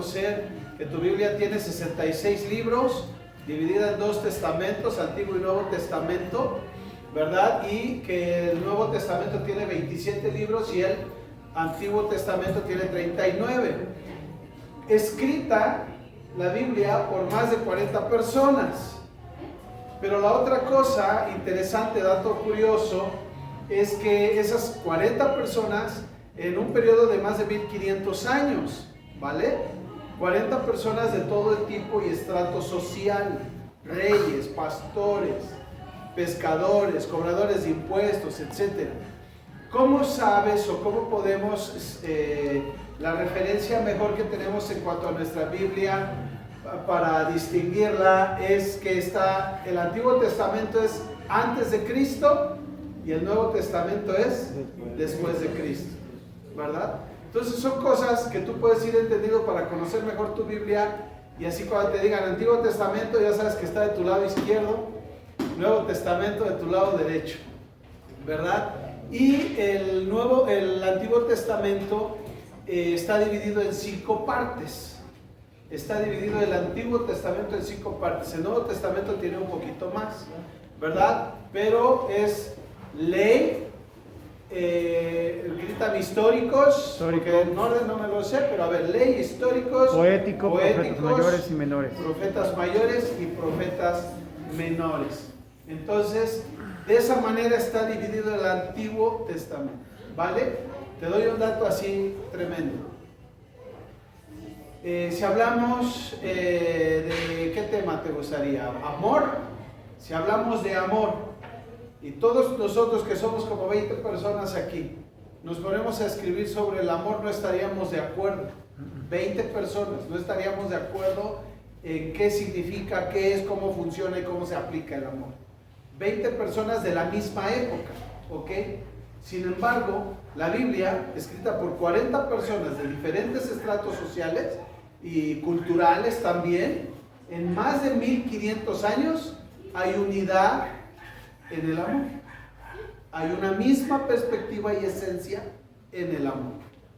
conocer que tu Biblia tiene 66 libros, dividida en 2 testamentos, Antiguo y Nuevo Testamento, ¿verdad? Y que el Nuevo Testamento tiene 27 libros y el Antiguo Testamento tiene 39. Escrita la Biblia por más de 40 personas. Pero la otra cosa interesante, dato curioso, es que esas 40 personas en un periodo de más de 1500 años, ¿vale? 40 personas de todo el tipo y estrato social, reyes, pastores, pescadores, cobradores de impuestos, etc. ¿Cómo sabes o cómo podemos, la referencia mejor que tenemos en cuanto a nuestra Biblia para distinguirla es que el Antiguo Testamento es antes de Cristo y el Nuevo Testamento es después de Cristo, ¿verdad? Entonces son cosas que tú puedes ir entendiendo para conocer mejor tu Biblia, y así cuando te digan Antiguo Testamento ya sabes que está de tu lado izquierdo, Nuevo Testamento de tu lado derecho, ¿verdad? Y el Antiguo Testamento está dividido en 5 partes. Está dividido el Antiguo Testamento en 5 partes. El Nuevo Testamento tiene un poquito más, ¿verdad? Pero es ley, gritan históricos, porque en orden no me lo sé, pero a ver, ley, históricos, poéticos, profetas mayores y menores. Profetas mayores y profetas menores. Entonces, de esa manera está dividido el Antiguo Testamento, ¿vale? Te doy un dato así tremendo. Si hablamos de qué tema te gustaría, amor, si hablamos de amor, y todos nosotros que somos como 20 personas aquí, nos ponemos a escribir sobre el amor, no estaríamos de acuerdo. 20 personas, no estaríamos de acuerdo en qué significa, qué es, cómo funciona y cómo se aplica el amor. 20 personas de la misma época, ¿ok? Sin embargo, la Biblia, escrita por 40 personas de diferentes estratos sociales y culturales también, en más de 1500 años hay unidad en el amor. Hay una misma perspectiva y esencia en el amor.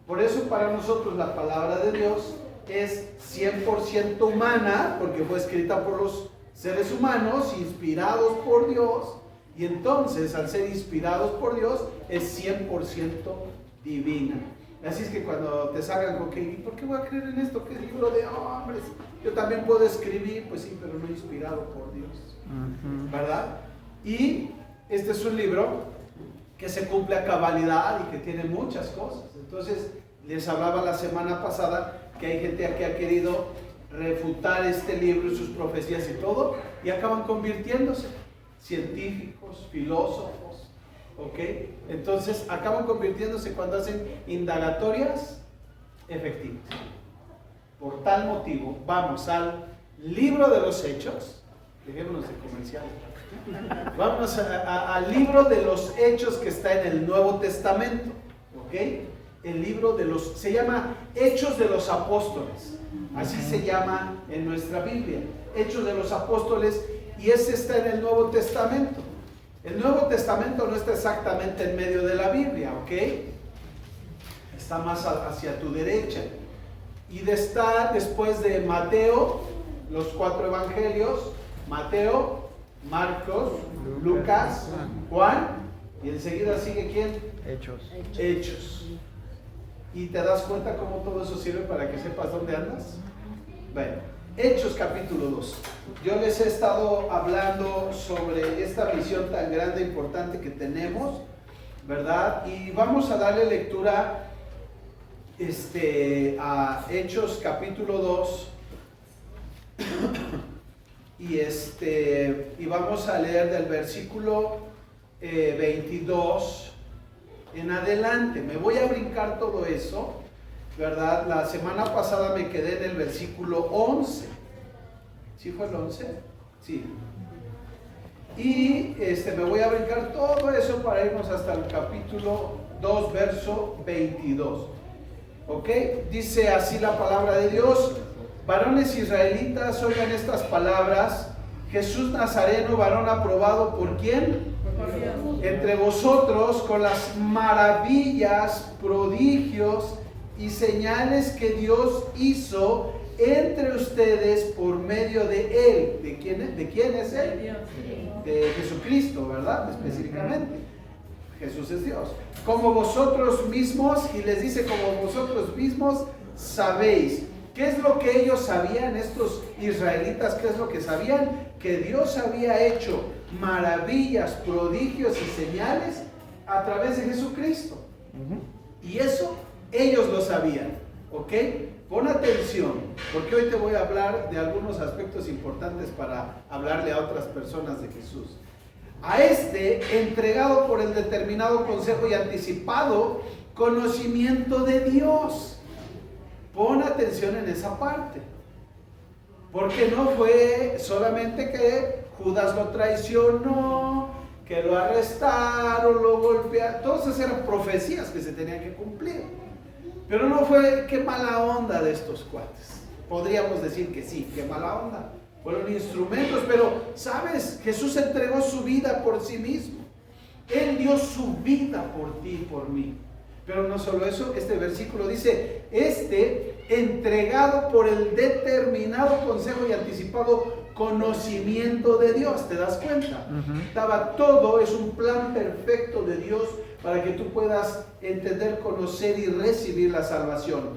Por eso para nosotros la palabra de Dios es 100% humana, porque fue escrita por los seres humanos, inspirados por Dios, y entonces al ser inspirados por Dios es 100% divina. Así es que cuando te salgan con que, ¿por qué voy a creer en esto? ¿Qué es libro de hombres? Yo también puedo escribir, pues sí, pero no inspirado por Dios, ¿verdad? Y este es un libro que se cumple a cabalidad y que tiene muchas cosas. Entonces, les hablaba la semana pasada que hay gente que ha querido refutar este libro y sus profecías y todo, y acaban convirtiéndose científicos, filósofos, ¿ok? Entonces acaban convirtiéndose cuando hacen indagatorias efectivas. Por tal motivo, vamos al libro de los Hechos, dejémonos de comerciales. Vamos al libro de los Hechos que está en el Nuevo Testamento, ¿ok? El libro de los, se llama Hechos de los Apóstoles, así se llama en nuestra Biblia, Hechos de los Apóstoles, y ese está en el Nuevo Testamento. El Nuevo Testamento no está exactamente en medio de la Biblia, ¿ok? Está más hacia tu derecha, y está después de Mateo, los 4 evangelios, Mateo, Marcos, Lucas, Juan, y enseguida sigue ¿quién? Hechos. ¿Y te das cuenta cómo todo eso sirve para que sepas dónde andas? Bueno, Hechos capítulo 2. Yo les he estado hablando sobre esta visión tan grande e importante que tenemos, ¿verdad? Y vamos a darle lectura a Hechos capítulo 2. Y vamos a leer del versículo 22 en adelante. Me voy a brincar todo eso, ¿verdad? La semana pasada me quedé en el versículo 11. ¿Sí fue el 11? Sí. Y me voy a brincar todo eso para irnos hasta el capítulo 2, verso 22. ¿Ok? Dice así la palabra de Dios: varones israelitas, oigan estas palabras. Jesús Nazareno, varón aprobado por ¿quién? Entre vosotros, con las maravillas, prodigios y señales que Dios hizo entre ustedes por medio de Él. ¿De quién es Él? De Jesucristo, ¿verdad? Específicamente. Jesús es Dios. Como vosotros mismos, y les dice como vosotros mismos sabéis. ¿Qué es lo que ellos sabían, estos israelitas? ¿Qué es lo que sabían? Que Dios había hecho maravillas, prodigios y señales a través de Jesucristo. Y eso ellos lo sabían, ¿ok? Pon atención, porque hoy te voy a hablar de algunos aspectos importantes para hablarle a otras personas de Jesús. A entregado por el determinado consejo y anticipado conocimiento de Dios. Pon atención en esa parte, porque no fue solamente que Judas lo traicionó, que lo arrestaron, lo golpearon. Todas esas eran profecías que se tenían que cumplir. Pero no fue qué mala onda de estos cuates. Podríamos decir que sí, qué mala onda. Fueron instrumentos, pero ¿sabes? Jesús entregó su vida por sí mismo. Él dio su vida por ti y por mí. Pero no solo eso, este versículo dice, entregado por el determinado consejo y anticipado conocimiento de Dios. ¿Te das cuenta? Estaba todo, es un plan perfecto de Dios para que tú puedas entender, conocer y recibir la salvación.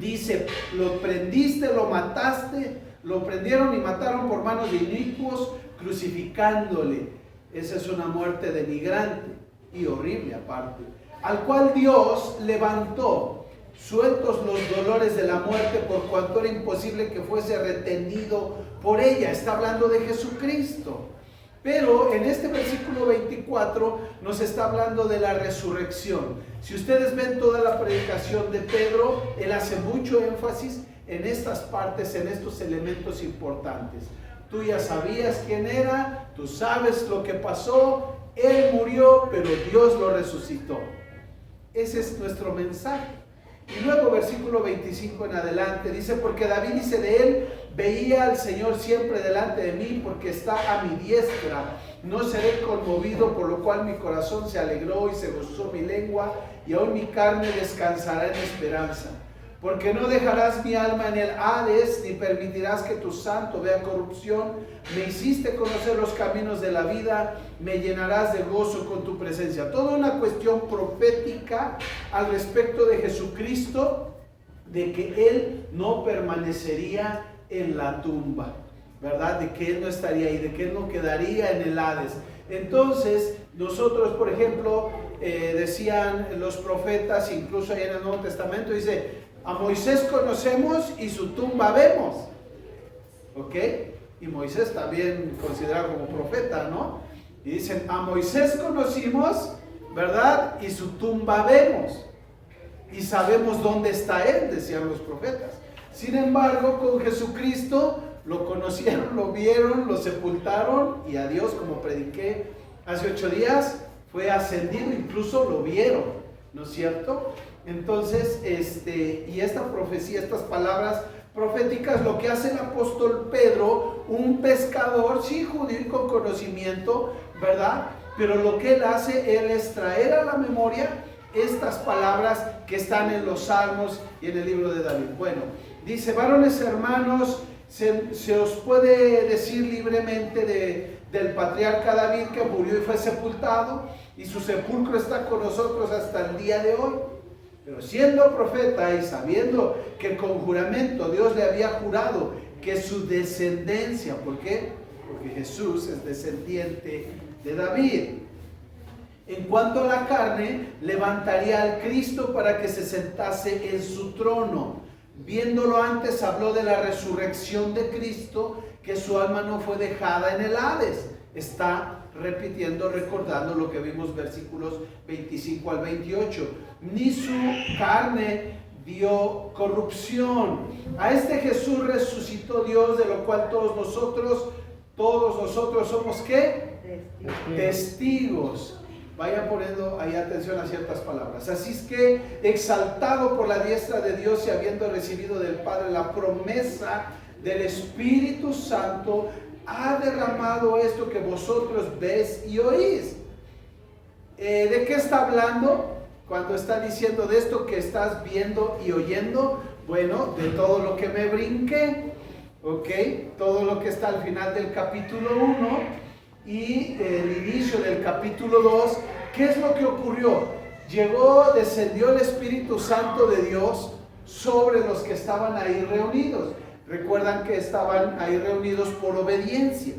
Dice, lo prendiste, lo mataste, lo prendieron y mataron por manos de inicuos, crucificándole. Esa es una muerte denigrante y horrible aparte. Al cual Dios levantó, sueltos los dolores de la muerte, por cuanto era imposible que fuese retenido por ella. Está hablando de Jesucristo. Pero en este versículo 24 nos está hablando de la resurrección. Si ustedes ven toda la predicación de Pedro, él hace mucho énfasis en estas partes, en estos elementos importantes. Tú ya sabías quién era, tú sabes lo que pasó, él murió, pero Dios lo resucitó. Ese es nuestro mensaje. Y luego versículo 25 en adelante dice, porque David dice de él, veía al Señor siempre delante de mí, porque está a mi diestra, no seré conmovido, por lo cual mi corazón se alegró y se gozó mi lengua, y aún mi carne descansará en esperanza. Porque no dejarás mi alma en el Hades, ni permitirás que tu santo vea corrupción. Me hiciste conocer los caminos de la vida, me llenarás de gozo con tu presencia. Toda una cuestión profética al respecto de Jesucristo, de que Él no permanecería en la tumba, ¿verdad? De que Él no estaría ahí, de que Él no quedaría en el Hades. Entonces, nosotros, por ejemplo, decían los profetas, incluso ahí en el Nuevo Testamento, dice, a Moisés conocemos y su tumba vemos, ¿ok? Y Moisés también considerado como profeta, ¿no? Y dicen, a Moisés conocimos, ¿verdad? Y su tumba vemos. Y sabemos dónde está él, decían los profetas. Sin embargo, con Jesucristo lo conocieron, lo vieron, lo sepultaron, y a Dios, como prediqué hace 8 días, fue ascendido, incluso lo vieron, ¿no es cierto? Entonces, y esta profecía, estas palabras proféticas, lo que hace el apóstol Pedro, un pescador, sí, judío y con conocimiento, ¿verdad? Pero lo que él hace, él es traer a la memoria estas palabras que están en los Salmos y en el libro de David. Bueno, dice, varones hermanos, se os puede decir libremente del patriarca David, que murió y fue sepultado, y su sepulcro está con nosotros hasta el día de hoy. Pero siendo profeta y sabiendo que con juramento Dios le había jurado que su descendencia, ¿por qué? Porque Jesús es descendiente de David. En cuanto a la carne, levantaría al Cristo para que se sentase en su trono. Viéndolo antes, habló de la resurrección de Cristo, que su alma no fue dejada en el Hades. Está repitiendo, recordando lo que vimos versículos 25 al 28. Ni su carne vio corrupción. A este Jesús resucitó Dios, de lo cual todos nosotros somos ¿qué? Testigos. Vayan poniendo ahí atención a ciertas palabras. Así es que, exaltado por la diestra de Dios y habiendo recibido del Padre la promesa del Espíritu Santo, ha derramado esto que vosotros ves y oís. ¿De qué está hablando? cuando está diciendo de esto que estás viendo y oyendo? Bueno, de todo lo que me brinqué, ¿ok? Todo lo que está al final del capítulo 1 y el inicio del capítulo 2. ¿Qué es lo que ocurrió? Descendió el Espíritu Santo de Dios sobre los que estaban ahí reunidos. Recuerdan que estaban ahí reunidos por obediencia,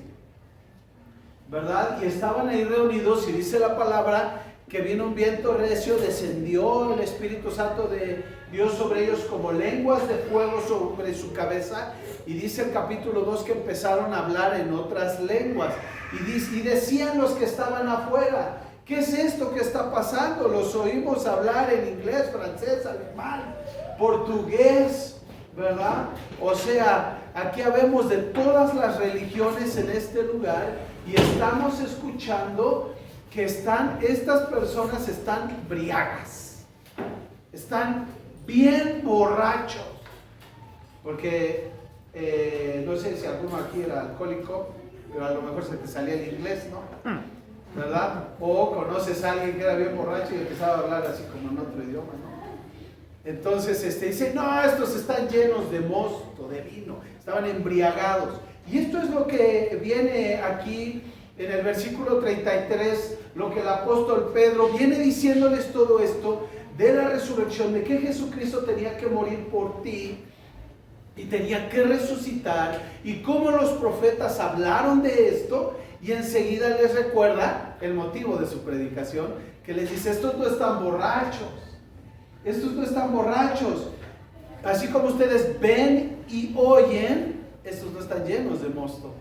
¿verdad? Y estaban ahí reunidos y dice la palabra que vino un viento recio, descendió el Espíritu Santo de Dios sobre ellos como lenguas de fuego sobre su cabeza, y dice el capítulo 2 que empezaron a hablar en otras lenguas, y decían los que estaban afuera: ¿qué es esto que está pasando? Los oímos hablar en inglés, francés, alemán, portugués, ¿verdad? O sea, aquí habemos de todas las religiones en este lugar y estamos escuchando que estas personas están briagas, están bien borrachos, porque no sé si alguno aquí era alcohólico, pero a lo mejor se te salía el inglés, ¿no? ¿Verdad? O conoces a alguien que era bien borracho y empezaba a hablar así como en otro idioma, ¿no? Entonces dice: no, estos están llenos de mosto, de vino, estaban embriagados. Y esto es lo que viene aquí en el versículo 33, lo que el apóstol Pedro viene diciéndoles todo esto de la resurrección, de que Jesucristo tenía que morir por ti y tenía que resucitar, y cómo los profetas hablaron de esto. Y enseguida les recuerda el motivo de su predicación, que les dice: estos no están borrachos, estos no están borrachos, así como ustedes ven y oyen, estos no están llenos de mosto,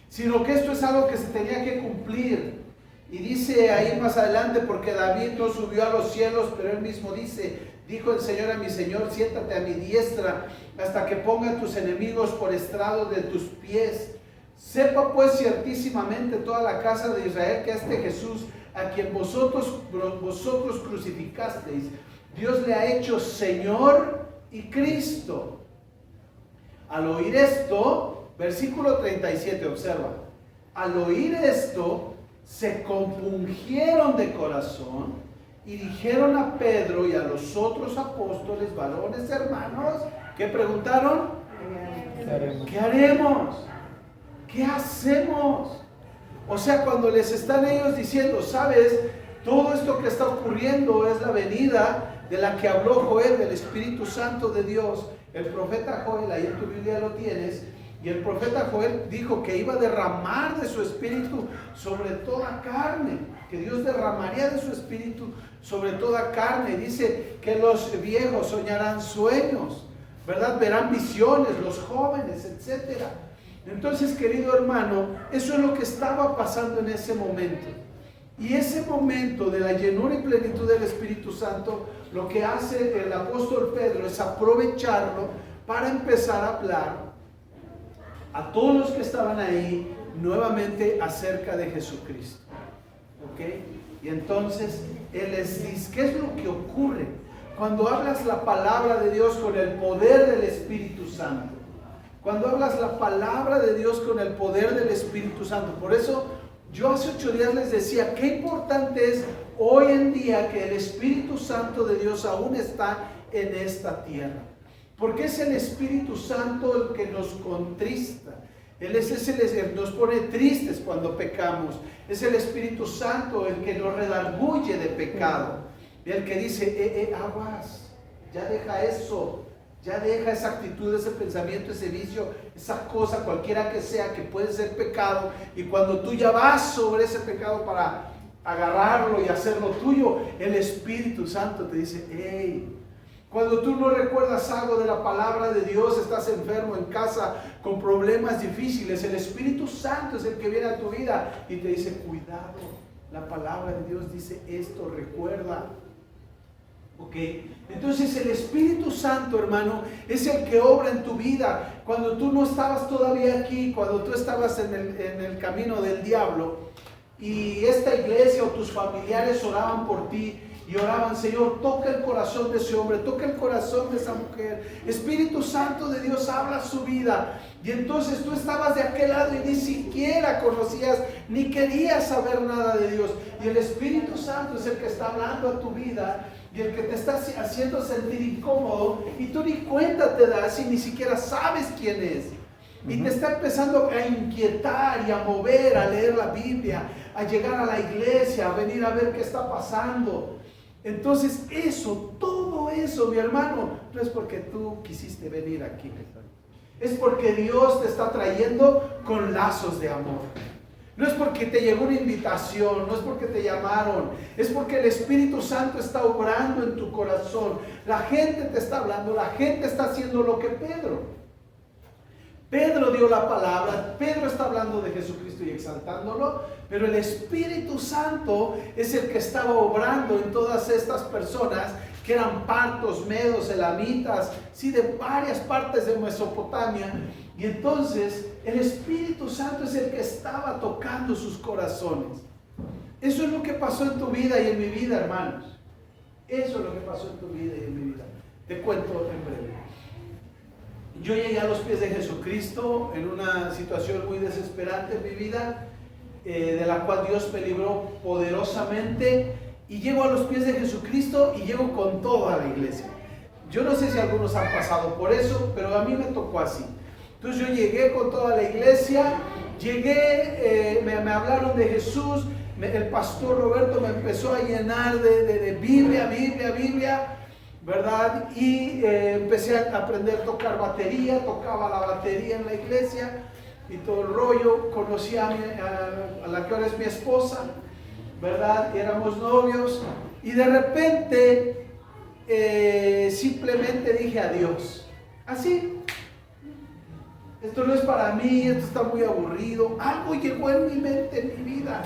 sino que esto es algo que se tenía que cumplir. Y dice ahí más adelante: porque David no subió a los cielos, pero él mismo dice: dijo el Señor a mi Señor, siéntate a mi diestra hasta que ponga tus enemigos por estrado de tus pies. Sepa pues ciertísimamente toda la casa de Israel que a este Jesús, a quien vosotros crucificasteis, Dios le ha hecho Señor y Cristo. Al oír esto, versículo 37, observa: al oír esto, se compungieron de corazón y dijeron a Pedro y a los otros apóstoles, varones hermanos, ¿qué preguntaron? ¿Qué haremos? ¿Qué hacemos? O sea, cuando les están ellos diciendo: sabes, todo esto que está ocurriendo es la venida de la que habló Joel, del Espíritu Santo de Dios. El profeta Joel, ahí en tu Biblia lo tienes, y el profeta Joel dijo que iba a derramar de su Espíritu sobre toda carne, que Dios derramaría de su Espíritu sobre toda carne. Dice que los viejos soñarán sueños, ¿verdad? Verán visiones, los jóvenes, etcétera. Entonces, querido hermano, eso es lo que estaba pasando en ese momento. Y ese momento de la llenura y plenitud del Espíritu Santo, lo que hace el apóstol Pedro es aprovecharlo para empezar a hablar a todos los que estaban ahí nuevamente acerca de Jesucristo. ¿Ok? Y entonces él les dice: ¿qué es lo que ocurre cuando hablas la palabra de Dios con el poder del Espíritu Santo? Cuando hablas la palabra de Dios con el poder del Espíritu Santo. Por eso yo hace 8 días les decía qué importante es hoy en día que el Espíritu Santo de Dios aún está en esta tierra. Porque es el Espíritu Santo el que nos contrista. Él nos pone tristes cuando pecamos. Es el Espíritu Santo el que nos redarguye de pecado. El que dice: aguas, ya deja eso. Ya deja esa actitud, ese pensamiento, ese vicio, esa cosa, cualquiera que sea, que puede ser pecado. Y cuando tú ya vas sobre ese pecado para agarrarlo y hacerlo tuyo, el Espíritu Santo te dice: hey. Cuando tú no recuerdas algo de la palabra de Dios, estás enfermo en casa con problemas difíciles, el Espíritu Santo es el que viene a tu vida y te dice: cuidado, la palabra de Dios dice esto, recuerda. ¿Ok? Entonces el Espíritu Santo, hermano, es el que obra en tu vida. Cuando tú no estabas todavía aquí, cuando tú estabas en el camino del diablo y esta iglesia o tus familiares oraban por ti y oraban: Señor, toca el corazón de ese hombre, toca el corazón de esa mujer. Espíritu Santo de Dios, habla su vida. Y entonces tú estabas de aquel lado y ni siquiera conocías, ni querías saber nada de Dios. Y el Espíritu Santo es el que está hablando a tu vida y el que te está haciendo sentir incómodo, y tú ni cuenta te das y ni siquiera sabes quién es. Y te está empezando a inquietar y a mover, a leer la Biblia, a llegar a la iglesia, a venir a ver qué está pasando. Entonces todo eso, mi hermano, no es porque tú quisiste venir aquí. Es porque Dios te está trayendo con lazos de amor. No es porque te llegó una invitación, no es porque te llamaron, es porque el Espíritu Santo está obrando en tu corazón. La gente te está hablando, la gente está haciendo lo que Pedro dio la palabra, Pedro está hablando de Jesucristo y exaltándolo, pero el Espíritu Santo es el que estaba obrando en todas estas personas que eran partos, medos, elamitas, sí, de varias partes de Mesopotamia. Y entonces el Espíritu Santo es el que estaba tocando sus corazones. Eso es lo que pasó en tu vida y en mi vida, hermanos. Eso es lo que pasó en tu vida y en mi vida. Te cuento en breve. Yo llegué a los pies de Jesucristo en una situación muy desesperante en mi vida, de la cual Dios me libró poderosamente, y llego a los pies de Jesucristo y llego con toda la iglesia. Yo no sé si algunos han pasado por eso, pero a mí me tocó así. Entonces yo llegué con toda la iglesia, me hablaron de Jesús, el pastor Roberto me empezó a llenar de Biblia, ¿verdad? Y empecé a aprender a tocar batería, tocaba la batería en la iglesia y todo el rollo. Conocí a la que ahora es mi esposa, ¿verdad? Y éramos novios, y de repente simplemente dije adiós, así. Esto no es para mí, esto está muy aburrido. Algo llegó en mi mente, en mi vida,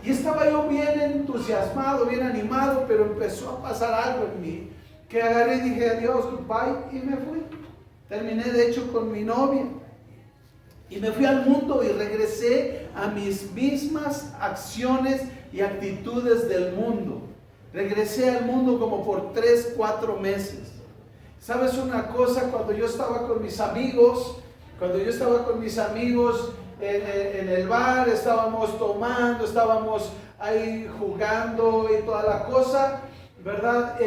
y estaba yo bien entusiasmado, bien animado, pero empezó a pasar algo en mí, que agarré y dije adiós, goodbye, y me fui. Terminé de hecho con mi novia y me fui al mundo y regresé a mis mismas acciones y actitudes del mundo. Regresé al mundo como por 3-4 meses. ¿Sabes una cosa? Cuando yo estaba con mis amigos en el bar, estábamos tomando, estábamos ahí jugando y toda la cosa, ¿verdad?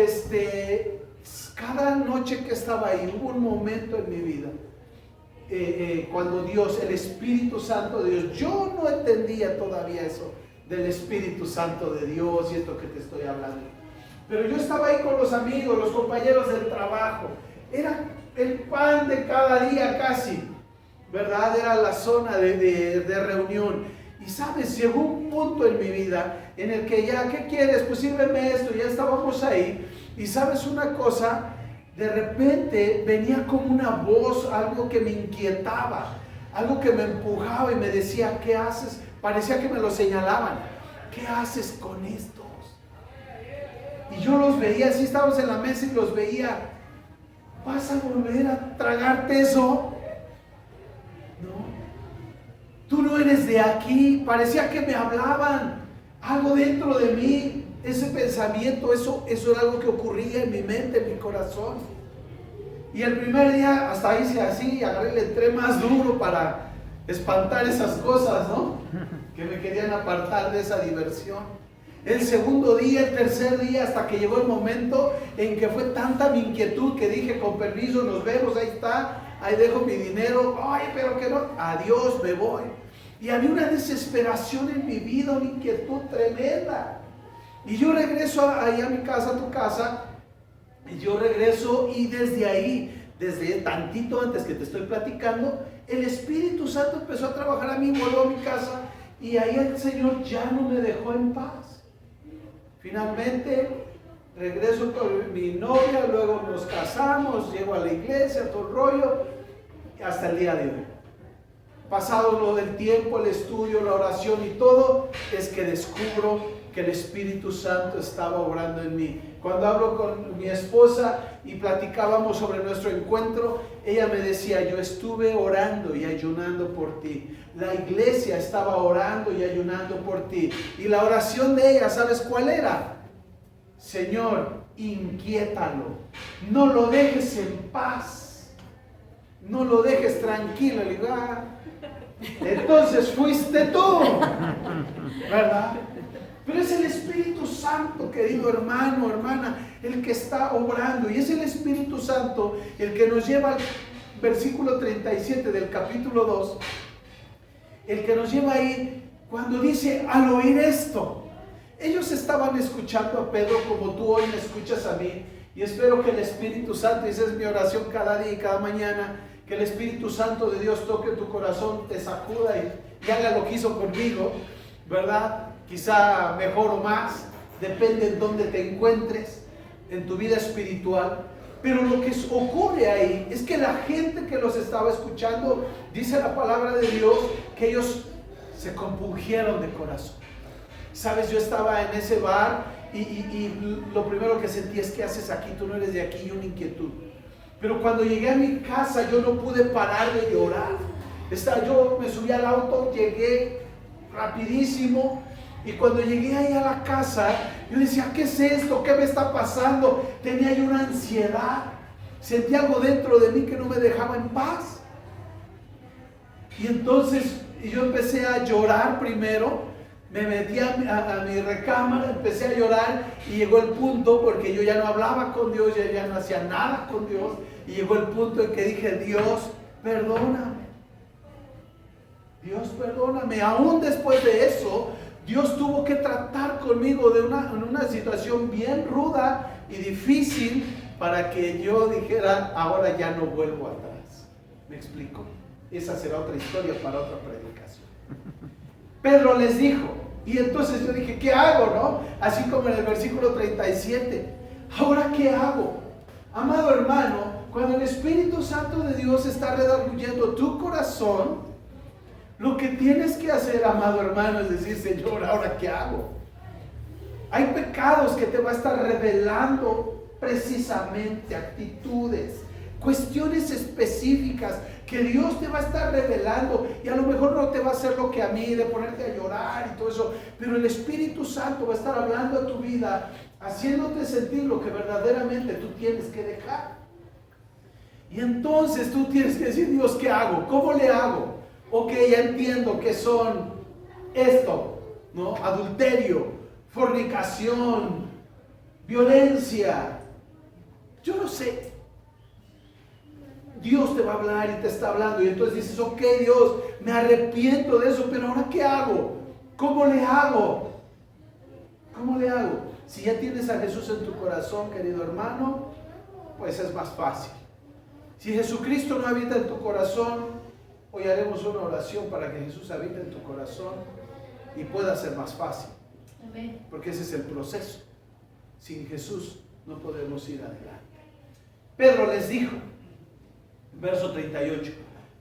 Cada noche que estaba ahí, hubo un momento en mi vida, cuando Dios, el Espíritu Santo de Dios, yo no entendía todavía eso del Espíritu Santo de Dios y esto que te estoy hablando, pero yo estaba ahí con los amigos, los compañeros del trabajo, era el pan de cada día casi, ¿verdad? Era la zona de reunión. Y sabes, llegó un punto en mi vida en el que ya, ¿qué quieres? Pues sírveme esto, ya estábamos ahí. Y sabes una cosa, de repente venía como una voz, algo que me inquietaba, algo que me empujaba y me decía: ¿qué haces? Parecía que me lo señalaban. ¿Qué haces con estos? Y yo los veía, así estábamos en la mesa y los veía. ¿Vas a volver a tragarte eso? No. Tú no eres de aquí. Parecía que me hablaban. Algo dentro de mí, ese pensamiento, eso era algo que ocurría en mi mente, en mi corazón. Y el primer día hasta hice así, agarré, le entré más duro para espantar esas cosas, ¿no? Que me querían apartar de esa diversión. El segundo día, el tercer día, hasta que llegó el momento en que fue tanta mi inquietud que dije: con permiso, nos vemos, ahí está, ahí dejo mi dinero, ay, pero que no, adiós, me voy. Y había una desesperación en mi vida, una inquietud tremenda. Y yo regreso ahí a mi casa, a tu casa, y yo regreso, y desde ahí, desde tantito antes que te estoy platicando, el Espíritu Santo empezó a trabajar a mí, voló a mi casa, y ahí el Señor ya no me dejó en paz. Finalmente regreso con mi novia, luego nos casamos, llego a la iglesia, todo el rollo, hasta el día de hoy. Pasado lo del tiempo, el estudio, la oración y todo, es que descubro que el Espíritu Santo estaba obrando en mí. Cuando hablo con mi esposa y platicábamos sobre nuestro encuentro, ella me decía: yo estuve orando y ayunando por ti. La iglesia estaba orando y ayunando por ti. Y la oración de ella, ¿sabes cuál era? Señor, inquiétalo, no lo dejes en paz, no lo dejes tranquilo. Le digo, entonces fuiste tú, ¿verdad? Pero es el Espíritu Santo, querido hermano, hermana, el que está obrando. Y es el Espíritu Santo el que nos lleva al versículo 37 del capítulo 2, el que nos lleva ahí cuando dice, al oír esto. Ellos estaban escuchando a Pedro como tú hoy me escuchas a mí. Y espero que el Espíritu Santo, y esa es mi oración cada día y cada mañana, que el Espíritu Santo de Dios toque tu corazón, te sacuda y haga lo que hizo conmigo, ¿verdad? Quizá mejor o más, depende de dónde te encuentres en tu vida espiritual. Pero lo que ocurre ahí es que la gente que los estaba escuchando, dice la palabra de Dios, que ellos se compungieron de corazón. Sabes, yo estaba en ese bar y lo primero que sentí es, ¿qué haces aquí? Tú no eres de aquí, y una inquietud. Pero cuando llegué a mi casa yo no pude parar de llorar. Yo me subí al auto, llegué rapidísimo. Y cuando llegué ahí a la casa, yo decía, ¿qué es esto? ¿Qué me está pasando? Tenía yo una ansiedad. Sentí algo dentro de mí que no me dejaba en paz. Y entonces yo empecé a llorar primero. Me metí a mi recámara, empecé a llorar y llegó el punto, porque yo ya no hablaba con Dios, ya no hacía nada con Dios. Y llegó el punto en que dije, Dios, perdóname. Dios, perdóname. Aún después de eso, Dios tuvo que tratar conmigo en una situación bien ruda y difícil para que yo dijera, ahora ya no vuelvo atrás. ¿Me explico? Esa será otra historia para otra predicación. Pedro les dijo, y entonces yo dije, ¿qué hago, no? Así como en el versículo 37. ¿Ahora qué hago? Amado hermano, cuando el Espíritu Santo de Dios está redarguyendo tu corazón, lo que tienes que hacer, amado hermano, es decir, Señor, ¿ahora qué hago? Hay pecados que te va a estar revelando precisamente, actitudes, cuestiones específicas que Dios te va a estar revelando, y a lo mejor no te va a hacer lo que a mí, de ponerte a llorar y todo eso, pero el Espíritu Santo va a estar hablando a tu vida, haciéndote sentir lo que verdaderamente tú tienes que dejar. Y entonces tú tienes que decir, Dios, ¿qué hago? ¿Cómo le hago? Ok, ya entiendo que son esto, ¿no? Adulterio, fornicación, violencia. Yo no sé. Dios te va a hablar y te está hablando, y entonces dices, ok, Dios, me arrepiento de eso, pero ahora ¿qué hago? ¿Cómo le hago? ¿Cómo le hago? Si ya tienes a Jesús en tu corazón, querido hermano, pues es más fácil. Si Jesucristo no habita en tu corazón, hoy haremos una oración para que Jesús habite en tu corazón y pueda ser más fácil. Amén. Porque ese es el proceso. Sin Jesús no podemos ir adelante. Pedro les dijo, verso 38,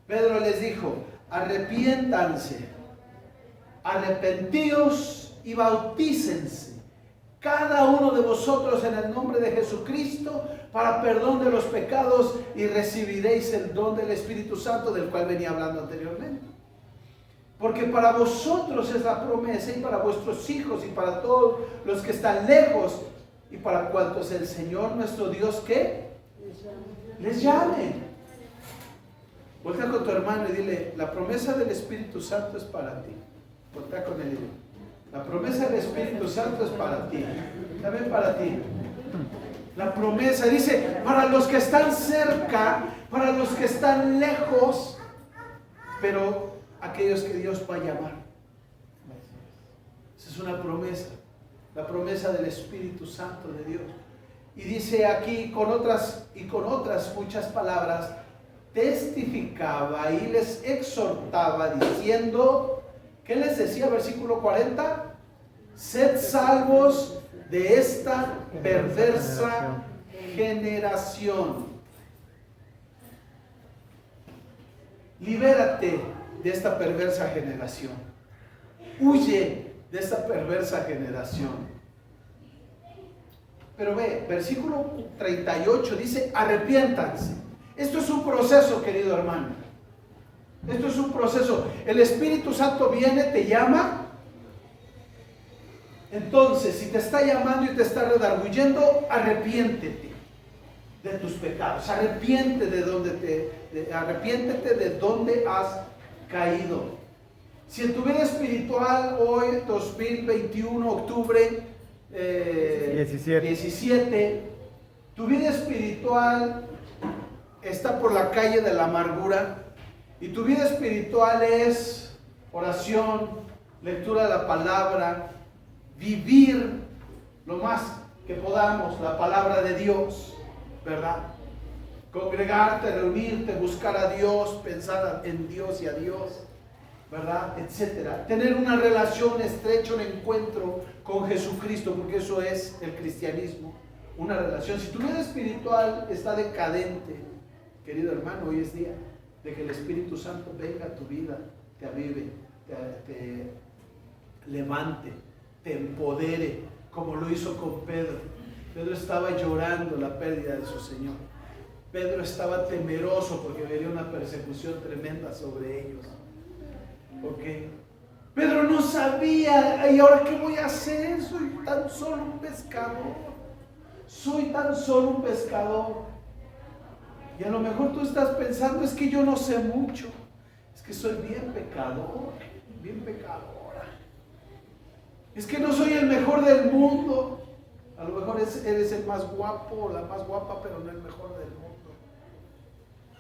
Pedro les dijo, arrepiéntanse, arrepentíos y bautícense cada uno de vosotros en el nombre de Jesucristo para perdón de los pecados, y recibiréis el don del Espíritu Santo, del cual venía hablando anteriormente. Porque para vosotros es la promesa, y para vuestros hijos, y para todos los que están lejos, y para cuantos el Señor nuestro Dios, ¿qué? Les llame. Voltea con tu hermano y dile, la promesa del Espíritu Santo es para ti. Voltea con él y dile, la promesa del Espíritu Santo es para ti. También para ti. La promesa dice, para los que están cerca, para los que están lejos, pero aquellos que Dios va a llamar. Esa es una promesa. La promesa del Espíritu Santo de Dios. Y dice aquí con otras muchas palabras, testificaba y les exhortaba diciendo, ¿qué les decía? Versículo 40, sed salvos de esta perversa generación. Libérate de esta perversa generación. Huye de esta perversa generación. Pero ve, versículo 38 dice, arrepiéntanse. Esto es un proceso, querido hermano. Esto es un proceso. El Espíritu Santo viene, te llama, Entonces, si te está llamando y te está redarguyendo, arrepiéntete de tus pecados, arrepiéntete de donde has caído. Si en tu vida espiritual hoy, 2021, octubre 17, tu vida espiritual está por la calle de la amargura y tu vida espiritual es oración, lectura de la palabra, vivir lo más que podamos la palabra de Dios, ¿verdad? Congregarte, reunirte, buscar a Dios, pensar en Dios y a Dios, ¿verdad? Etcétera. Tener una relación estrecha, un encuentro con Jesucristo, porque eso es el cristianismo, una relación. Si tu vida espiritual está decadente, querido hermano, hoy es día de que el Espíritu Santo venga a tu vida, te avive, te levante, te empodere, como lo hizo con Pedro. Pedro estaba llorando la pérdida de su Señor. Pedro estaba temeroso porque venía una persecución tremenda sobre ellos. ¿Ok? Pedro no sabía, ¿y ahora qué voy a hacer? Soy tan solo un pescador. Soy tan solo un pescador. Y a lo mejor tú estás pensando, es que yo no sé mucho. Es que soy bien pecador, bien pecadora. Es que no soy el mejor del mundo. A lo mejor eres el más guapo o la más guapa, pero no el mejor del mundo.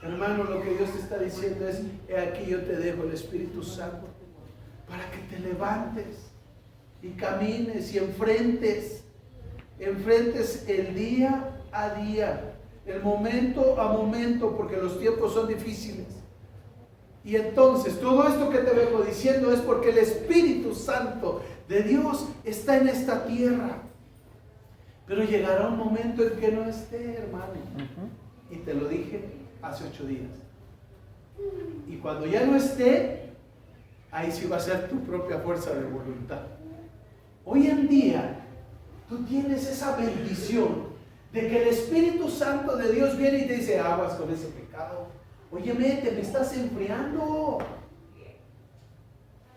Hermano, lo que Dios te está diciendo es, he aquí yo te dejo el Espíritu Santo para que te levantes y camines y enfrentes el día a día, el momento a momento, porque los tiempos son difíciles. Y entonces, todo esto que te vengo diciendo es porque el Espíritu Santo de Dios está en esta tierra. Pero llegará un momento en que no esté, hermano. Y te lo dije hace 8 días. Y cuando ya no esté, ahí sí va a ser tu propia fuerza de voluntad. Hoy en día, tú tienes esa bendición de que el Espíritu Santo de Dios viene y te dice, aguas con ese pecado. Óyeme, te me estás enfriando.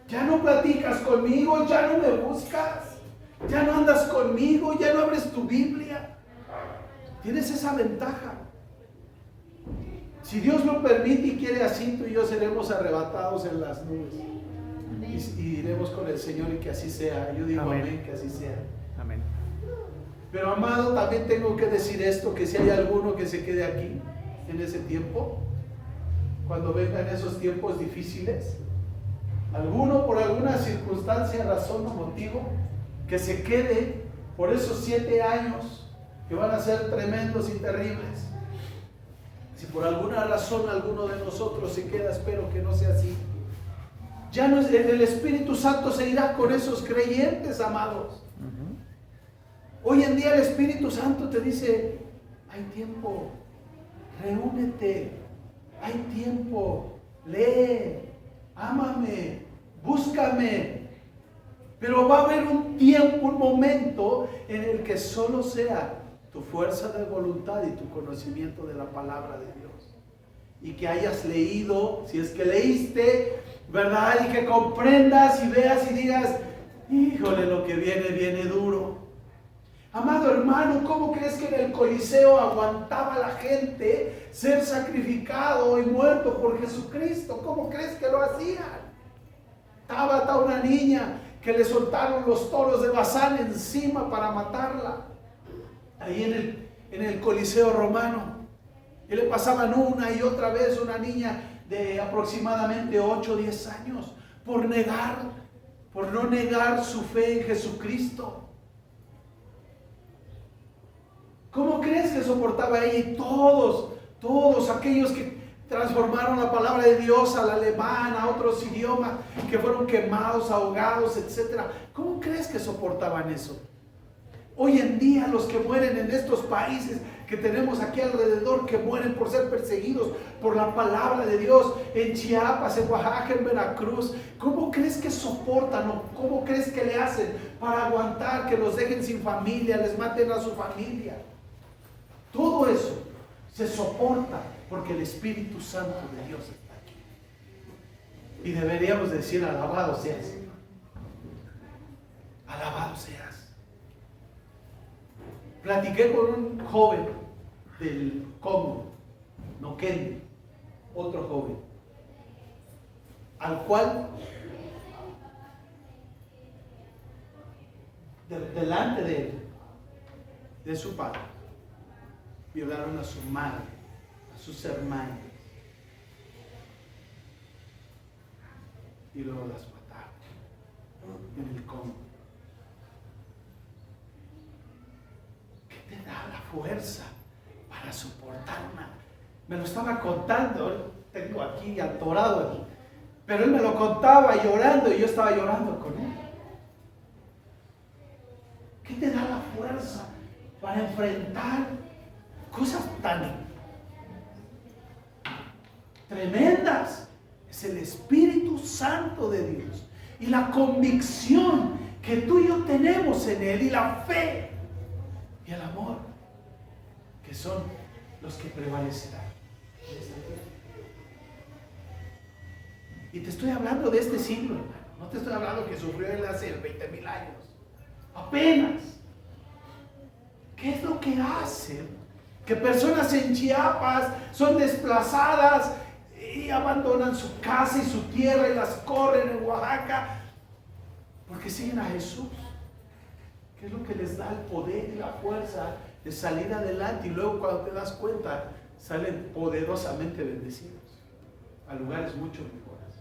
Ya no platicas conmigo, ya no me buscas, ya no andas conmigo, ya no abres tu Biblia. Tienes esa ventaja. Si Dios lo permite y quiere así, tú y yo seremos arrebatados en las nubes. Y iremos con el Señor y que así sea. Yo digo amén, que así sea. Amén. Pero amado, también tengo que decir esto, que si hay alguno que se quede aquí en ese tiempo, cuando vengan esos tiempos difíciles, alguno por alguna circunstancia, razón o motivo, que se quede por esos 7 años que van a ser tremendos y terribles. Si por alguna razón alguno de nosotros se queda, espero que no sea así. Ya no es, el Espíritu Santo se irá con esos creyentes, amados. Hoy en día el Espíritu Santo te dice, hay tiempo, reúnete, hay tiempo, lee, ámame, búscame. Pero va a haber un tiempo, un momento en el que solo sea tu fuerza de voluntad y tu conocimiento de la palabra de Dios. Y que hayas leído, si es que leíste, ¿verdad? Y que comprendas y veas y digas, híjole, lo que viene duro. Amado hermano, ¿cómo crees que en el Coliseo aguantaba la gente ser sacrificado y muerto por Jesucristo? ¿Cómo crees que lo hacían? Tabata, una niña que le soltaron los toros de Bazán encima para matarla, ahí en el Coliseo romano. Y le pasaban una y otra vez una niña de aproximadamente 8 o 10 años por no negar su fe en Jesucristo. ¿Cómo crees que soportaba ella? Y todos aquellos que transformaron la palabra de Dios al alemán, a otros idiomas, que fueron quemados, ahogados, etc. ¿Cómo crees que soportaban eso? Hoy en día los que mueren en estos países que tenemos aquí alrededor, que mueren por ser perseguidos por la palabra de Dios, en Chiapas, en Oaxaca, en Veracruz, ¿cómo crees que soportan o cómo crees que le hacen para aguantar que los dejen sin familia, les maten a su familia? Todo eso se soporta porque el Espíritu Santo de Dios está aquí. Y deberíamos decir, alabado sea el Señor. Alabado seas. Platiqué con un joven del Congo, Noquende, otro joven, al cual delante de él, de su padre, violaron a su madre, a sus hermanas, y luego las mataron en el Congo. ¿Qué te da la fuerza para soportar una? Me lo estaba contando, tengo aquí atorado aquí, pero él me lo contaba llorando y yo estaba llorando con él. ¿Qué te da la fuerza para enfrentar cosas tan tremendas? Es el Espíritu Santo de Dios y la convicción que tú y yo tenemos en Él, y la fe y el amor, que son los que prevalecerán en esta tierra. Y te estoy hablando de este siglo, hermano. No te estoy hablando que sufrió él hace 20,000 años. Apenas. ¿Qué es lo que hacen? Que personas en Chiapas son desplazadas y abandonan su casa y su tierra y las corren en Oaxaca porque siguen a Jesús. ¿Qué es lo que les da el poder y la fuerza de salir adelante? Y luego, cuando te das cuenta, salen poderosamente bendecidos a lugares mucho mejores.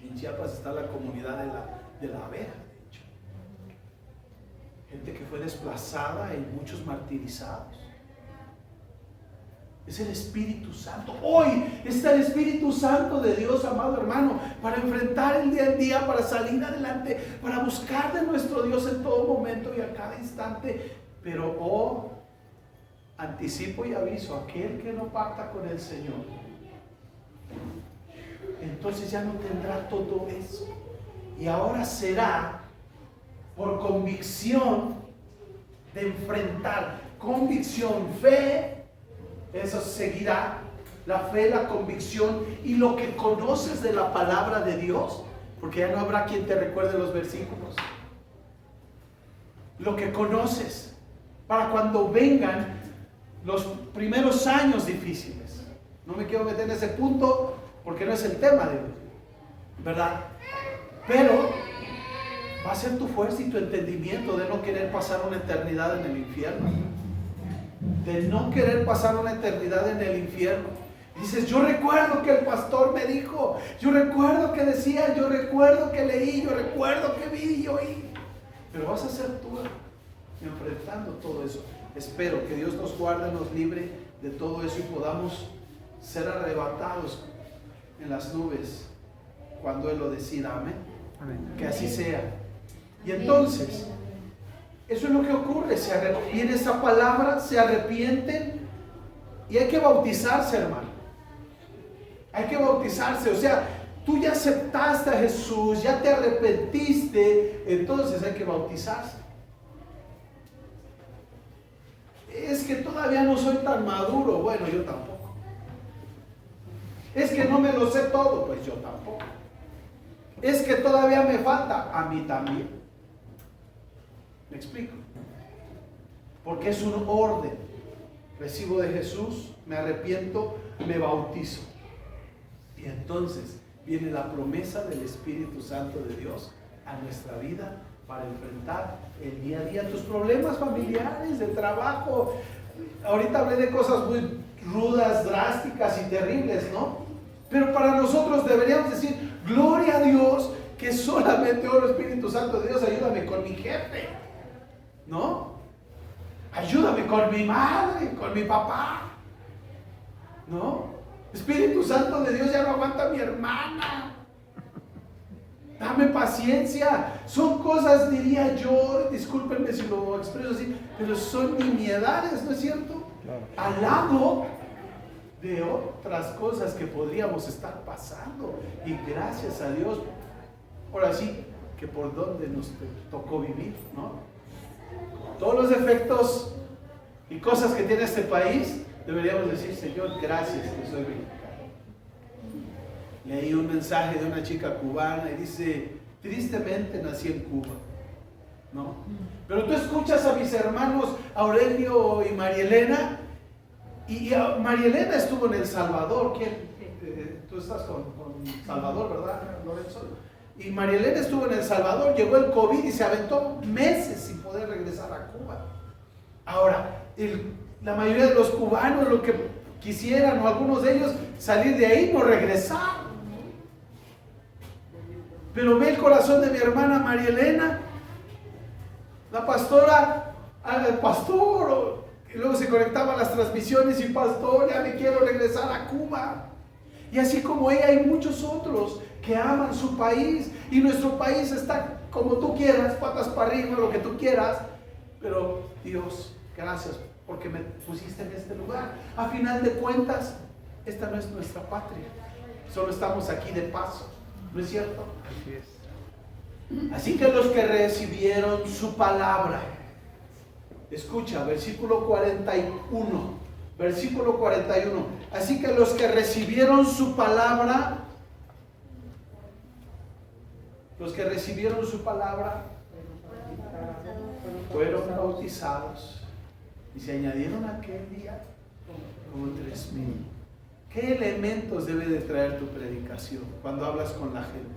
En Chiapas está la comunidad de la Vera, de hecho. Gente que fue desplazada y muchos martirizados. Es el Espíritu Santo. Hoy está el Espíritu Santo de Dios, amado hermano, para enfrentar el día a día, para salir adelante, para buscar de nuestro Dios en todo momento y a cada instante. Pero anticipo y aviso, aquel que no pacta con el Señor, entonces ya no tendrá todo eso. Y ahora será por convicción de enfrentar, convicción, fe. Eso seguirá, la fe, la convicción y lo que conoces de la palabra de Dios, porque ya no habrá quien te recuerde los versículos. Lo que conoces para cuando vengan los primeros años difíciles. No me quiero meter en ese punto porque no es el tema de hoy, ¿verdad? Pero va a ser tu fuerza y tu entendimiento de no querer pasar una eternidad en el infierno. De no querer pasar una eternidad en el infierno. Dices, yo recuerdo que el pastor me dijo, yo recuerdo que decía, yo recuerdo que leí, yo recuerdo que vi y oí. Pero vas a ser tú enfrentando todo eso. Espero que Dios nos guarde, nos libre de todo eso y podamos ser arrebatados en las nubes cuando Él lo decida. Amén. Amén. Que así sea. Y entonces, eso es lo que ocurre. Viene esa palabra, se arrepienten y hay que bautizarse, hermano. Hay que bautizarse. O sea, tú ya aceptaste a Jesús, ya te arrepentiste, entonces hay que bautizarse. Es que todavía no soy tan maduro. Bueno, yo tampoco. Es que no me lo sé todo. Pues yo tampoco. Es que todavía me falta. A mí también. ¿Me explico? Porque es un orden. Recibo de Jesús, me arrepiento, me bautizo. Y entonces viene la promesa del Espíritu Santo de Dios a nuestra vida para enfrentar el día a día, tus problemas familiares, de trabajo. Ahorita hablé de cosas muy rudas, drásticas y terribles, ¿no? Pero para nosotros deberíamos decir, gloria a Dios, que solamente, oh Espíritu Santo de Dios, ayúdame con mi jefe, ¿no? Ayúdame con mi madre, con mi papá, ¿no? Espíritu Santo de Dios, ya no aguanta a mi hermana. Dame paciencia. Son cosas, diría yo, discúlpenme si lo expreso así, pero son nimiedades, ¿no es cierto? Claro. Al lado de otras cosas que podríamos estar pasando. Y gracias a Dios, ahora sí, que por donde nos tocó vivir, ¿no? Todos los defectos y cosas que tiene este país, deberíamos decir, Señor, gracias que soy mexicano. Leí un mensaje de una chica cubana y dice, tristemente nací en Cuba, ¿no? Pero tú escuchas a mis hermanos Aurelio y María Elena, y María Elena estuvo en El Salvador. ¿Quién? Tú estás con Salvador, ¿verdad, Lorenzo? Y María Elena estuvo en El Salvador, llegó el COVID y se aventó meses sin poder regresar a Cuba. Ahora, la mayoría de los cubanos lo que quisieran, o algunos de ellos, salir de ahí, no regresar. Pero ve el corazón de mi hermana María Elena, la pastora, el pastor, y luego se conectaban las transmisiones y pastor, ya me quiero regresar a Cuba. Y así como ella hay muchos otros que aman su país, y nuestro país está como tú quieras, patas para arriba, lo que tú quieras, pero Dios, gracias porque me pusiste en este lugar. A final de cuentas, esta no es nuestra patria, solo estamos aquí de paso, ¿no es cierto? Así es. Así que los que recibieron su palabra, escucha, versículo 41, versículo 41, así que los que recibieron su palabra, fueron bautizados, y se añadieron aquel día como 3,000. ¿Qué elementos debe de traer tu predicación cuando hablas con la gente?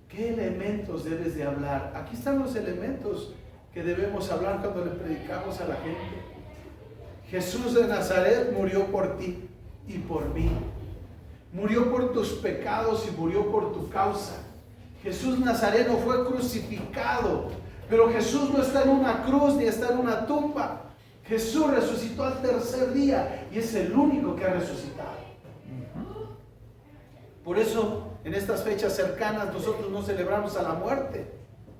¿Qué elementos debes de hablar? Aquí están los elementos que debemos hablar cuando le predicamos a la gente. Jesús de Nazaret murió por ti y por mí. Murió por tus pecados y murió por tu causa. Jesús Nazareno fue crucificado, pero Jesús no está en una cruz ni está en una tumba. Jesús resucitó al tercer día y es el único que ha resucitado. Por eso, en estas fechas cercanas, nosotros no celebramos a la muerte,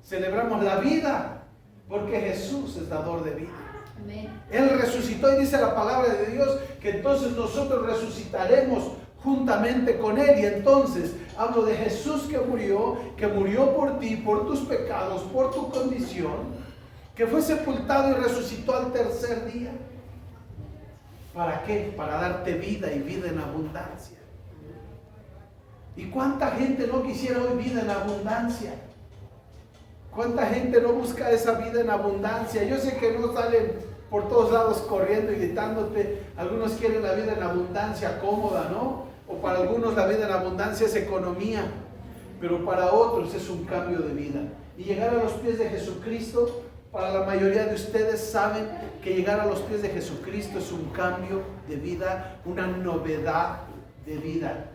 celebramos la vida, porque Jesús es dador de vida. Amén. Él resucitó y dice la palabra de Dios que entonces nosotros resucitaremos juntamente con Él. Y entonces hablo de Jesús que murió por ti, por tus pecados, por tu condición, que fue sepultado y resucitó al tercer día. ¿Para qué? Para darte vida y vida en abundancia. ¿Y cuánta gente no quisiera hoy vida en abundancia? ¿Cuánta gente no busca esa vida en abundancia? Yo sé que no salen por todos lados corriendo y gritándote. Algunos quieren la vida en abundancia cómoda, ¿no? O para algunos la vida en abundancia es economía, pero para otros es un cambio de vida. Y llegar a los pies de Jesucristo, para la mayoría de ustedes saben que llegar a los pies de Jesucristo es un cambio de vida, una novedad de vida.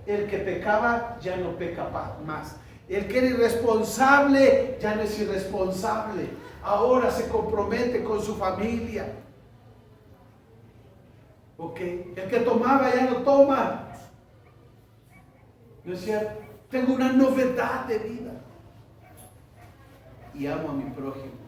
El que pecaba ya no peca más. El que era irresponsable ya no es irresponsable. Ahora se compromete con su familia. ¿Ok? El que tomaba ya no toma. ¿No es cierto? Tengo una novedad de vida. Y amo a mi prójimo.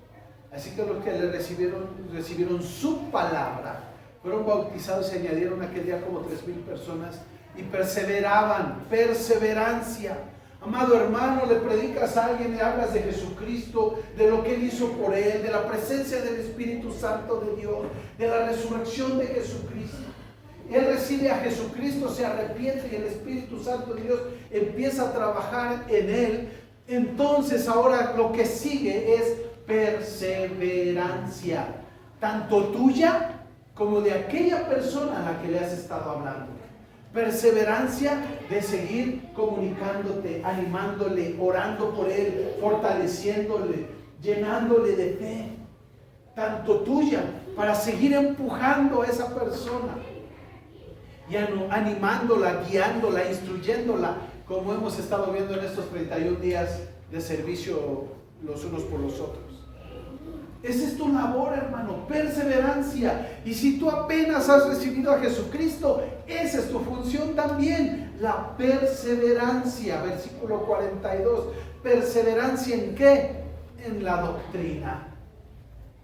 Así que los que le recibieron su palabra, fueron bautizados, se añadieron aquel día como 3,000 personas y perseveraban. Perseverancia. Amado hermano, le predicas a alguien y hablas de Jesucristo, de lo que Él hizo por él, de la presencia del Espíritu Santo de Dios, de la resurrección de Jesucristo. Él recibe a Jesucristo, se arrepiente y el Espíritu Santo de Dios empieza a trabajar en él. Entonces ahora lo que sigue es perseverancia, tanto tuya como de aquella persona a la que le has estado hablando. Perseverancia de seguir comunicándote, animándole, orando por él, fortaleciéndole, llenándole de fe, tanto tuya, para seguir empujando a esa persona y animándola, guiándola, instruyéndola, como hemos estado viendo en estos 31 días de servicio los unos por los otros. Esa es tu labor, hermano, perseverancia. Y si tú apenas has recibido a Jesucristo, esa es tu función también, la perseverancia. Versículo 42. ¿Perseverancia en qué? En la doctrina.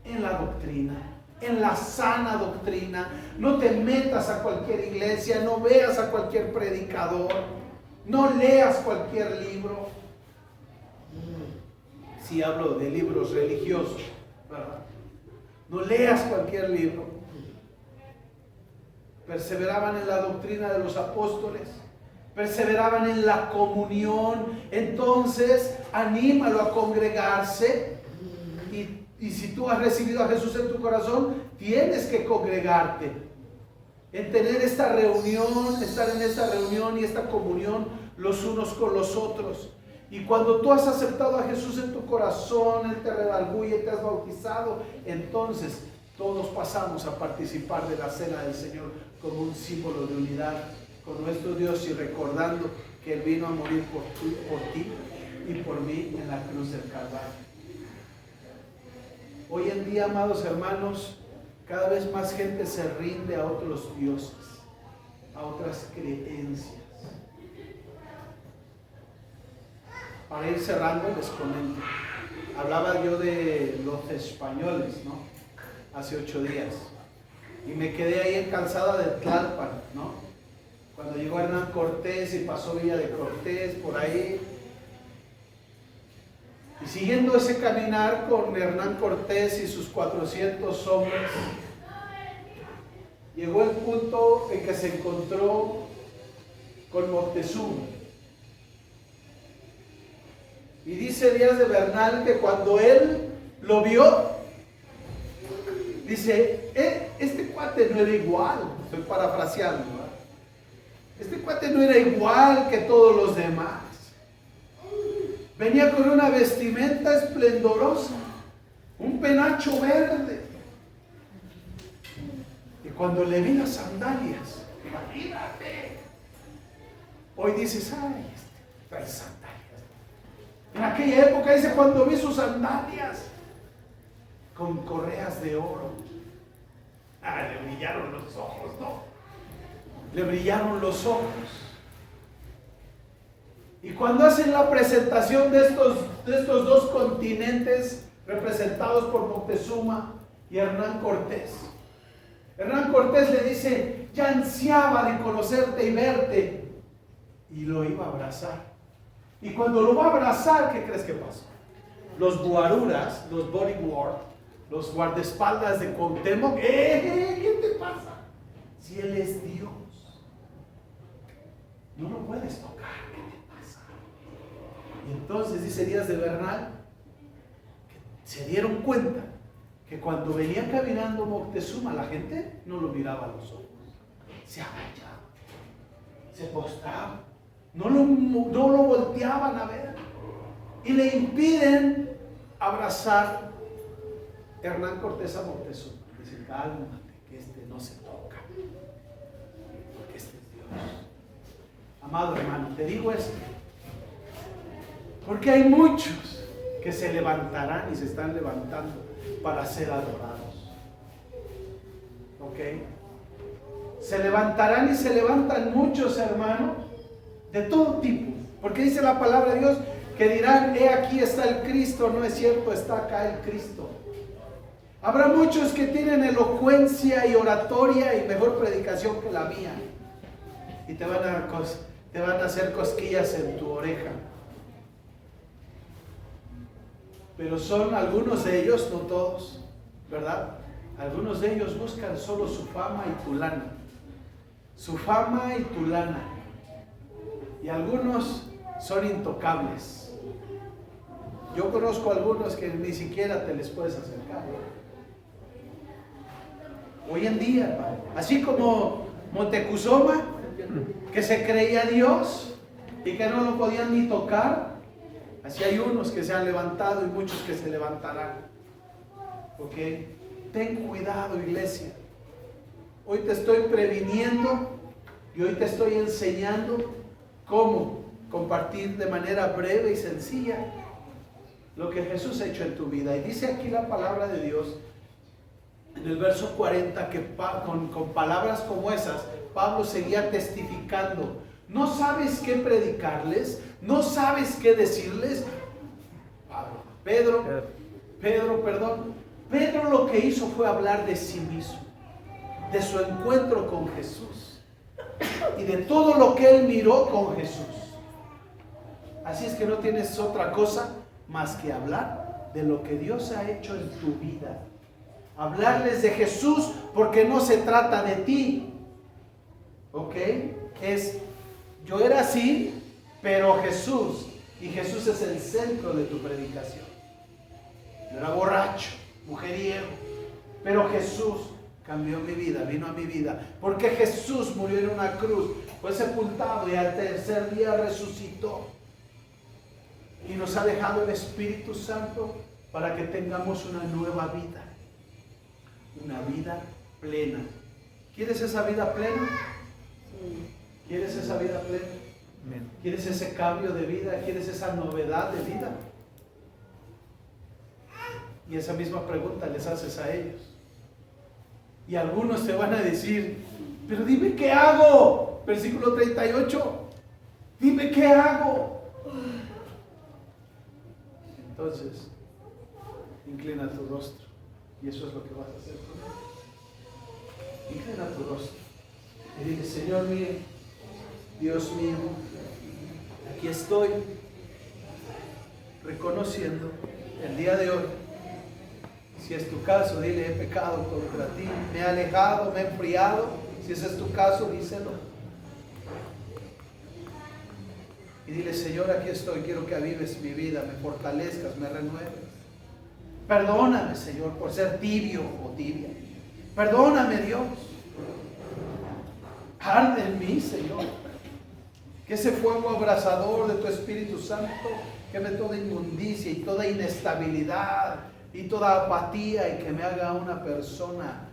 En la doctrina. En la sana doctrina. No te metas a cualquier iglesia, no veas a cualquier predicador, no leas cualquier libro. Si hablo de libros religiosos, ¿verdad? No leas cualquier libro. Perseveraban en la doctrina de los apóstoles, perseveraban en la comunión. Entonces, anímalo a congregarse. Y si tú has recibido a Jesús en tu corazón, tienes que congregarte, en tener esta reunión, estar en esta reunión y esta comunión los unos con los otros. Y cuando tú has aceptado a Jesús en tu corazón, Él te redarguye, te has bautizado, entonces todos pasamos a participar de la cena del Señor como un símbolo de unidad con nuestro Dios y recordando que Él vino a morir por ti y por mí en la cruz del Calvario. Hoy en día, amados hermanos, cada vez más gente se rinde a otros dioses, a otras creencias. Para ir cerrando, les comento. Hablaba yo de los españoles, ¿no? Hace 8 días. Y me quedé ahí en Calzada de Tlalpan, ¿no? Cuando llegó Hernán Cortés y pasó Villa de Cortés, por ahí. Y siguiendo ese caminar con Hernán Cortés y sus 400 hombres, llegó el punto en que se encontró con Moctezuma. Y dice Díaz de Bernal que cuando él lo vio, dice, este cuate no era igual, estoy parafraseando, ¿verdad? Este cuate no era igual que todos los demás. Venía con una vestimenta esplendorosa, un penacho verde. Y cuando le vi las sandalias, imagínate, hoy dices, ay, trae sandalias. En aquella época dice, cuando vi sus sandalias con correas de oro, le brillaron los ojos, ¿no? Le brillaron los ojos. Y cuando hacen la presentación de estos dos continentes representados por Moctezuma y Hernán Cortés, Hernán Cortés le dice, ya ansiaba de conocerte y verte, y lo iba a abrazar. Y cuando lo va a abrazar, ¿qué crees que pasó? Los guaruras, los bodyguard, los guardaespaldas de Cuauhtémoc, ¿qué te pasa? Si Él es Dios, no lo puedes tocar, ¿qué te pasa? Y entonces dice Díaz de Bernal que se dieron cuenta que cuando venía caminando Moctezuma, la gente no lo miraba a los ojos, se agachaba, se postraba, no lo volteaban a ver y le impiden abrazar Hernán Cortés a Moctezuma. Dice, cálmate, que este no se toca, porque este es Dios. Amado hermano, te digo esto porque hay muchos que se levantarán y se están levantando para ser adorados. ¿Ok? Se levantarán y se levantan muchos, hermanos, de todo tipo, porque dice la palabra de Dios que dirán, he aquí está el Cristo. No es cierto, está acá el Cristo. Habrá muchos que tienen elocuencia y oratoria y mejor predicación que la mía, y te van a hacer cosquillas en tu oreja, pero son algunos de ellos, no todos, ¿verdad? Algunos de ellos buscan solo su fama y tu lana, su fama y tu lana. Y algunos son intocables. Yo conozco algunos que ni siquiera te les puedes acercar. Hoy en día, hermano, así como Moctezuma, que se creía Dios y que no lo podían ni tocar, así hay unos que se han levantado y muchos que se levantarán. ¿Ok? Ten cuidado, iglesia. Hoy te estoy previniendo y hoy te estoy enseñando cómo compartir de manera breve y sencilla lo que Jesús ha hecho en tu vida. Y dice aquí la palabra de Dios en el verso 40 que con palabras como esas Pablo seguía testificando. ¿No sabes qué predicarles? ¿No sabes qué decirles? Pedro lo que hizo fue hablar de sí mismo, de su encuentro con Jesús y de todo lo que él miró con Jesús. Así es que no tienes otra cosa más que hablar de lo que Dios ha hecho en tu vida. Hablarles de Jesús, porque no se trata de ti. ¿Ok? Yo era así, pero Jesús, y Jesús es el centro de tu predicación. Yo era borracho, mujeriego, pero Jesús cambió mi vida, vino a mi vida, porque Jesús murió en una cruz, fue sepultado y al tercer día resucitó. Y nos ha dejado el Espíritu Santo para que tengamos una nueva vida. Una vida plena. ¿Quieres esa vida plena? ¿Quieres esa vida plena? ¿Quieres ese cambio de vida? ¿Quieres esa novedad de vida? Y esa misma pregunta les haces a ellos. Y algunos te van a decir, pero dime qué hago. Versículo 38. Dime qué hago. Entonces, inclina tu rostro. Y eso es lo que vas a hacer con él. Inclina tu rostro. Y dile, Señor mío, Dios mío, aquí estoy reconociendo el día de hoy. Si es tu caso, dile, he pecado contra ti, me he alejado, me he enfriado. Si ese es tu caso, díselo. Y dile, Señor, aquí estoy, quiero que avives mi vida, me fortalezcas, me renueves. Perdóname, Señor, por ser tibio o tibia. Perdóname, Dios. Arde en mí, Señor. Que ese fuego abrasador de tu Espíritu Santo queme toda inmundicia y toda inestabilidad y toda apatía y que me haga una persona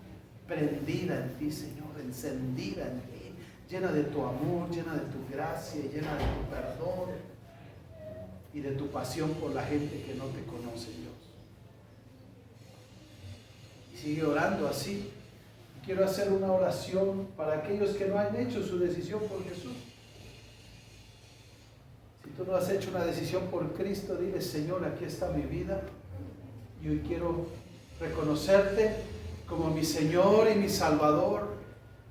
prendida en ti, Señor, encendida en ti, llena de tu amor, llena de tu gracia, llena de tu perdón y de tu pasión por la gente que no te conoce, Dios. Y sigue orando así. Quiero hacer una oración para aquellos que no han hecho su decisión por Jesús. Si tú no has hecho una decisión por Cristo, dile, Señor, aquí está mi vida. Y hoy quiero reconocerte como mi Señor y mi Salvador.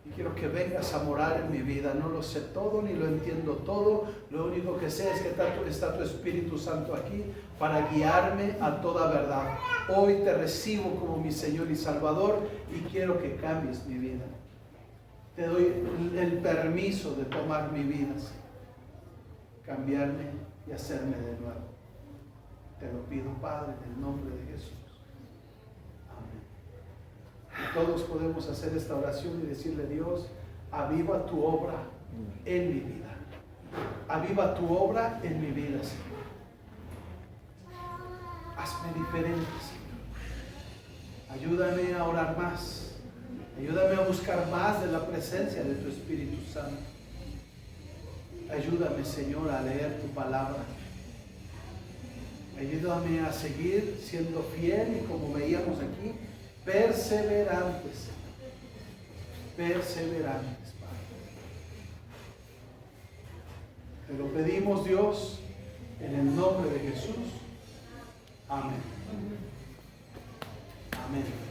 Y quiero que vengas a morar en mi vida. No lo sé todo, ni lo entiendo todo. Lo único que sé es que está tu Espíritu Santo aquí para guiarme a toda verdad. Hoy te recibo como mi Señor y Salvador y quiero que cambies mi vida. Te doy el permiso de tomar mi vida, cambiarme y hacerme de nuevo. Te lo pido, Padre, en el nombre de Jesús. Amén. Y todos podemos hacer esta oración y decirle, Dios, aviva tu obra en mi vida. Aviva tu obra en mi vida, Señor. Hazme diferente, Señor. Ayúdame a orar más. Ayúdame a buscar más de la presencia de tu Espíritu Santo. Ayúdame, Señor, a leer tu palabra. Ayúdame a seguir siendo fiel y, como veíamos aquí, perseverantes. Perseverantes, Padre. Te lo pedimos, Dios, en el nombre de Jesús. Amén. Amén.